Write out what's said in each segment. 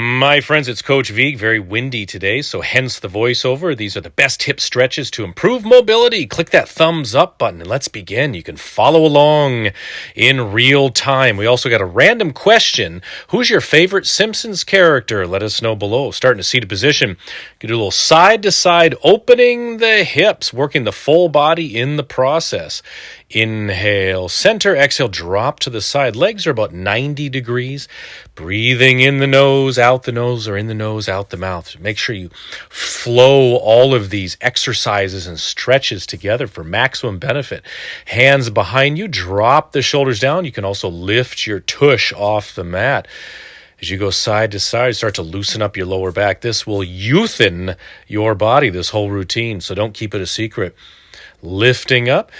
My friends, it's Coach Vigue. Very windy today, so hence the voiceover. These are the best hip stretches to improve mobility. Click that thumbs up button and let's begin. You can follow along in real time. We also got a random question. Who's your favorite Simpsons character? Let us know below. Starting to seated position. You can do a little side-to-side opening the hips, working the full body in the process. Inhale, center, exhale, drop to the side. Legs are about 90 degrees. Breathing in the nose, out the nose, or in the nose, out the mouth. Make sure you flow all of these exercises and stretches together for maximum benefit. Hands behind you, drop the shoulders down. You can also lift your tush off the mat. As you go side to side, start to loosen up your lower back. This will youthen your body, this whole routine, so don't keep it a secret. Lifting up.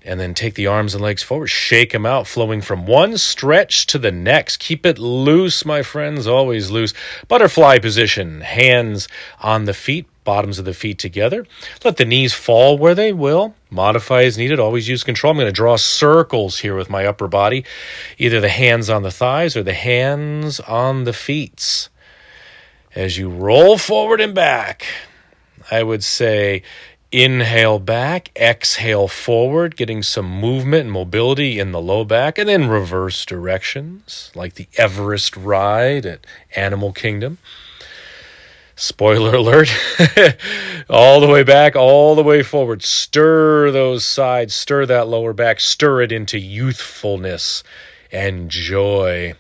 And then take the arms and legs forward, shake them out, flowing from one stretch to the next. Keep it loose, my friends, always loose. Butterfly position, hands on the feet, bottoms of the feet together. Let the knees fall where they will. Modify as needed, always use control. I'm going to draw circles here with my upper body, either the hands on the thighs or the hands on the feet. As you roll forward and back, I would say inhale back, exhale forward, getting some movement and mobility in the low back, and then reverse directions, like the Everest ride at Animal Kingdom. Spoiler alert, all the way back, all the way forward. Stir those sides, stir that lower back, stir it into youthfulness and joy.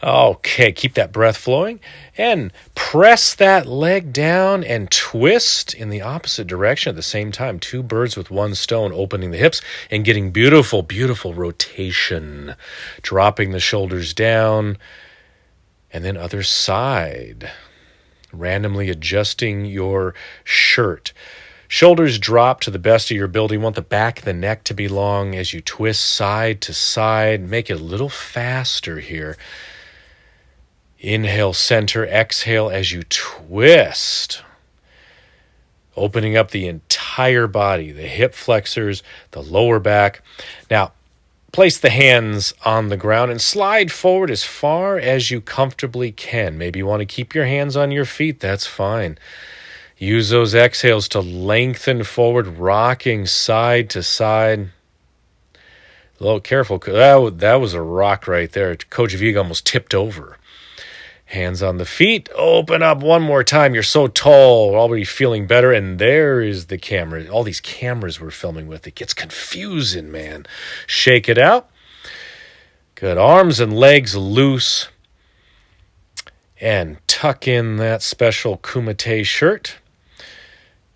Okay, keep that breath flowing and press that leg down and twist in the opposite direction at the same time. Two birds with one stone, opening the hips and getting beautiful, beautiful rotation. Dropping the shoulders down and then other side. Randomly adjusting your shirt. Shoulders drop to the best of your ability. You want the back of the neck to be long as you twist side to side. Make it a little faster here. Inhale, center, exhale as you twist. Opening up the entire body, the hip flexors, the lower back. Now, place the hands on the ground and slide forward as far as you comfortably can. Maybe you want to keep your hands on your feet. That's fine. Use those exhales to lengthen forward, rocking side to side. A little careful. That was a rock right there. Coach Vigue almost tipped over. Hands on the feet, open up one more time. You're so tall, we're already feeling better. And there is the camera. All these cameras we're filming with. It gets confusing, man. Shake it out. Good. Arms and legs loose. And tuck in that special Kumite shirt.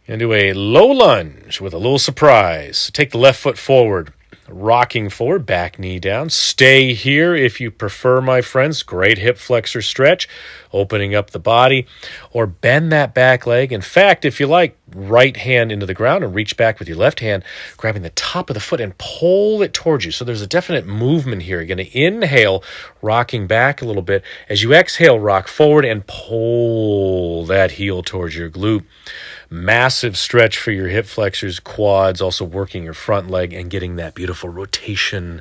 And do a low lunge with a little surprise. Take the left foot forward. Rocking forward, back knee down. Stay here if you prefer, my friends. Great hip flexor stretch. Opening up the body. Or bend that back leg. In fact, if you like, right hand into the ground and reach back with your left hand, grabbing the top of the foot and pull it towards you. So there's a definite movement here. You're going to inhale, rocking back a little bit. As you exhale, rock forward and pull that heel towards your glute. Massive stretch for your hip flexors, quads, also working your front leg and getting that beautiful rotation.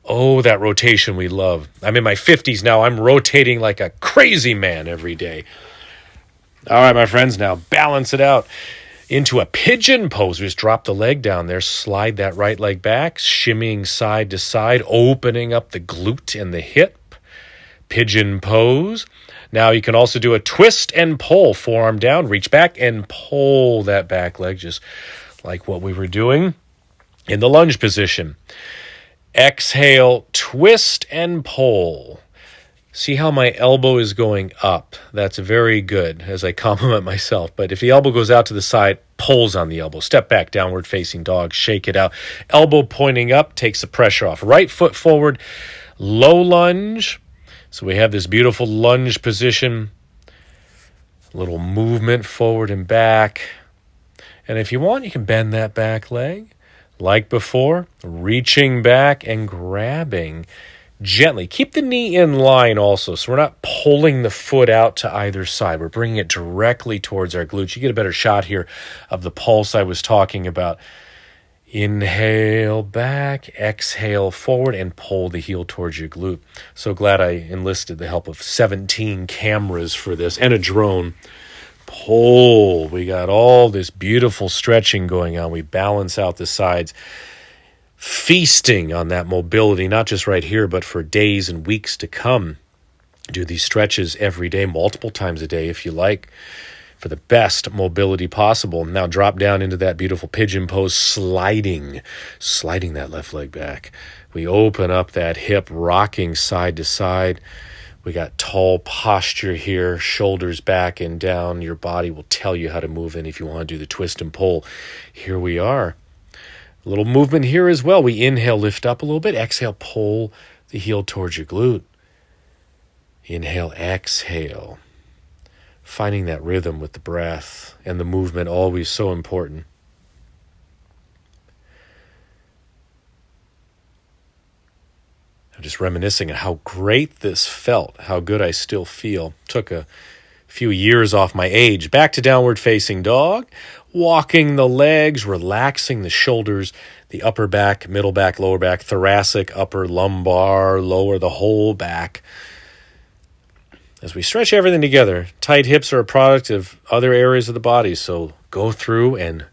Oh, that rotation we love. I'm in my 50s now. I'm rotating like a crazy man every day. All right, my friends, now balance it out into a pigeon pose. Just drop the leg down there, slide that right leg back, shimmying side to side, opening up the glute and the hip. Pigeon pose. Now you can also do a twist and pull, forearm down, reach back and pull that back leg, just like what we were doing in the lunge position. Exhale, twist and pull. See how my elbow is going up? That's very good as I compliment myself. But if the elbow goes out to the side, pulls on the elbow. Step back, downward facing dog, shake it out. Elbow pointing up takes the pressure off. Right foot forward, low lunge. So we have this beautiful lunge position, a little movement forward and back. And if you want, you can bend that back leg like before, reaching back and grabbing gently. Keep the knee in line also, so we're not pulling the foot out to either side. We're bringing it directly towards our glutes. You get a better shot here of the pulse I was talking about. Inhale back, exhale forward, and pull the heel towards your glute. So glad I enlisted the help of 17 cameras for this and a drone. Pull. We got all this beautiful stretching going on. We balance out the sides, feasting on that mobility, not just right here, but for days and weeks to come. Do these stretches every day, multiple times a day if you like, for the best mobility possible. Now drop down into that beautiful pigeon pose, sliding that left leg back. We open up that hip, rocking side to side. We got tall posture here, shoulders back and down. Your body will tell you how to move in if you want to do the twist and pull. Here we are. A little movement here as well. We inhale, lift up a little bit. Exhale, pull the heel towards your glute. Inhale, exhale. Finding that rhythm with the breath and the movement, always so important. I'm just reminiscing on how great this felt, how good I still feel. Took a few years off my age. Back to downward facing dog, walking the legs, relaxing the shoulders, the upper back, middle back, lower back, thoracic, upper, lumbar, lower, the whole back. As we stretch everything together, tight hips are a product of other areas of the body, so go through and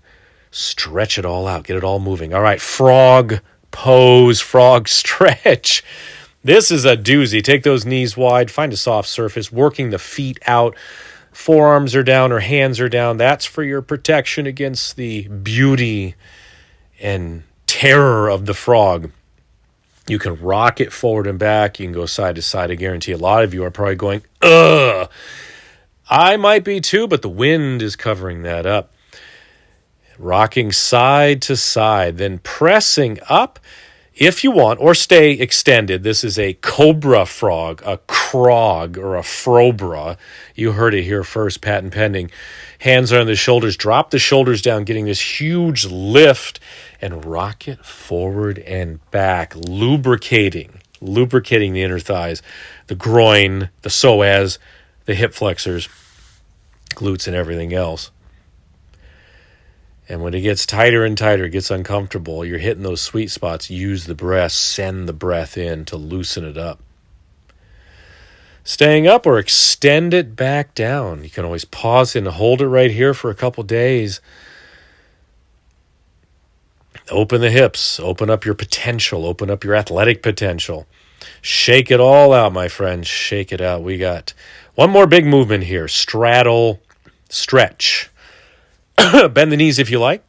stretch it all out, get it all moving. All right, frog pose, frog stretch. This is a doozy. Take those knees wide, find a soft surface, working the feet out. Forearms are down or hands are down. That's for your protection against the beauty and terror of the frog. You can rock it forward and back. You can go side to side. I guarantee a lot of you are probably going, ugh. I might be too, but the wind is covering that up. Rocking side to side, then pressing up if you want, or stay extended. This is a cobra frog, a crog, or a frobra. You heard it here first, patent pending. Hands are on the shoulders. Drop the shoulders down, getting this huge lift, and rock it forward and back, lubricating the inner thighs, the groin, the psoas, the hip flexors, glutes, and everything else. And when it gets tighter and tighter, it gets uncomfortable, you're hitting those sweet spots, use the breath, send the breath in to loosen it up. Staying up or extend it back down. You can always pause and hold it right here for a couple days. Open the hips, open up your potential, open up your athletic potential. Shake it all out, my friends, shake it out. We got one more big movement here, straddle stretch. Bend the knees if you like.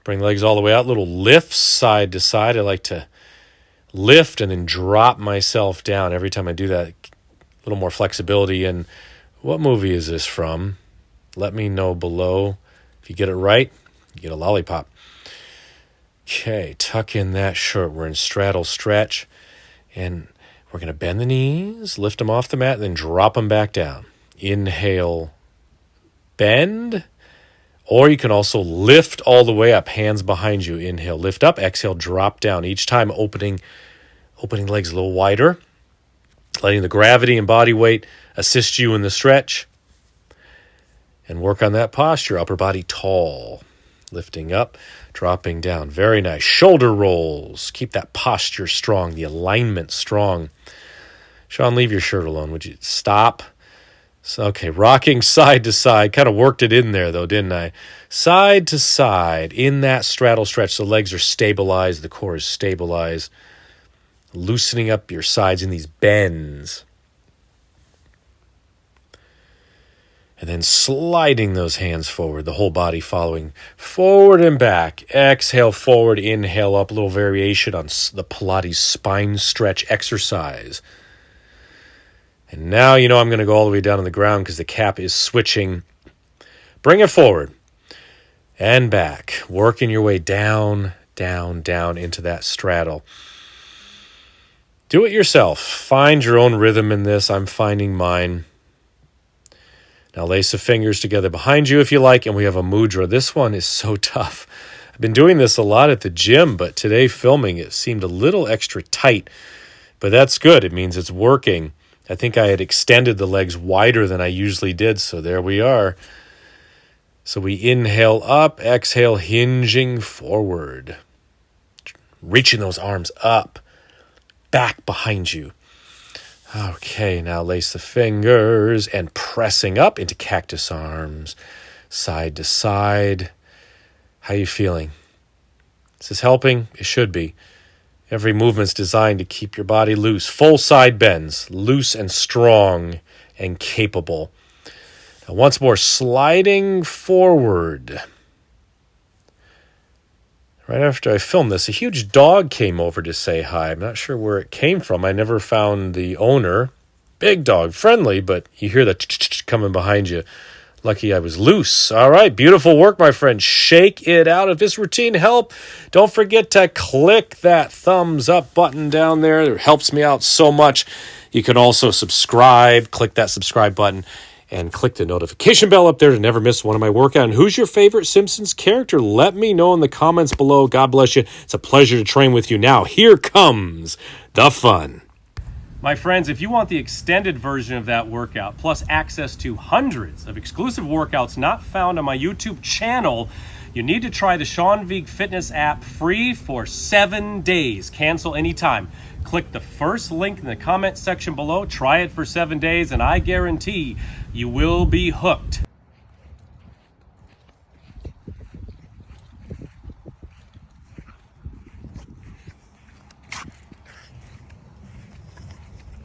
Bring the legs all the way out. Little lifts side to side. I like to lift and then drop myself down every time I do that. A little more flexibility. And what movie is this from? Let me know below. If you get it right, you get a lollipop. Okay, tuck in that shirt. We're in straddle stretch. And we're going to bend the knees, lift them off the mat, and then drop them back down. Inhale, bend. Or you can also lift all the way up, hands behind you. Inhale, lift up. Exhale, drop down. Each time opening legs a little wider, letting the gravity and body weight assist you in the stretch. And work on that posture, upper body tall. Lifting up, dropping down. Very nice. Shoulder rolls. Keep that posture strong, the alignment strong. Sean, leave your shirt alone. Would you stop? So, okay, rocking side to side. Kind of worked it in there, though, didn't I? Side to side in that straddle stretch. The legs are stabilized. The core is stabilized. Loosening up your sides in these bends. And then sliding those hands forward, the whole body following forward and back. Exhale forward, inhale up. A little variation on the Pilates spine stretch exercise. And now you know I'm going to go all the way down on the ground because the cap is switching. Bring it forward and back. Working your way down, down, down into that straddle. Do it yourself. Find your own rhythm in this. I'm finding mine. Now lace the fingers together behind you if you like, and we have a mudra. This one is so tough. I've been doing this a lot at the gym, but today filming it seemed a little extra tight. But that's good. It means it's working. I think I had extended the legs wider than I usually did, so there we are. So we inhale up, exhale, hinging forward. Reaching those arms up, back behind you. Okay, now lace the fingers and pressing up into cactus arms, side to side. How you feeling? Is this helping? It should be. Every movement's designed to keep your body loose. Full side bends, loose and strong and capable. Now once more, sliding forward. Right after I filmed this, a huge dog came over to say hi. I'm not sure where it came from. I never found the owner. Big dog, friendly, but you hear the coming behind you. Lucky I was loose. All right, beautiful work, my friend. Shake it out. If this routine helped, don't forget to click that thumbs up button down there. It helps me out so much. You can also subscribe. Click that subscribe button and click the notification bell up there to never miss one of my workouts. And who's your favorite Simpsons character? Let me know in the comments below. God bless you. It's a pleasure to train with you. Now, here comes the fun. My friends, if you want the extended version of that workout, plus access to hundreds of exclusive workouts not found on my YouTube channel, you need to try the Sean Vigue Fitness app free for 7 days. Cancel anytime. Click the first link in the comment section below. Try it for 7 days, and I guarantee you will be hooked.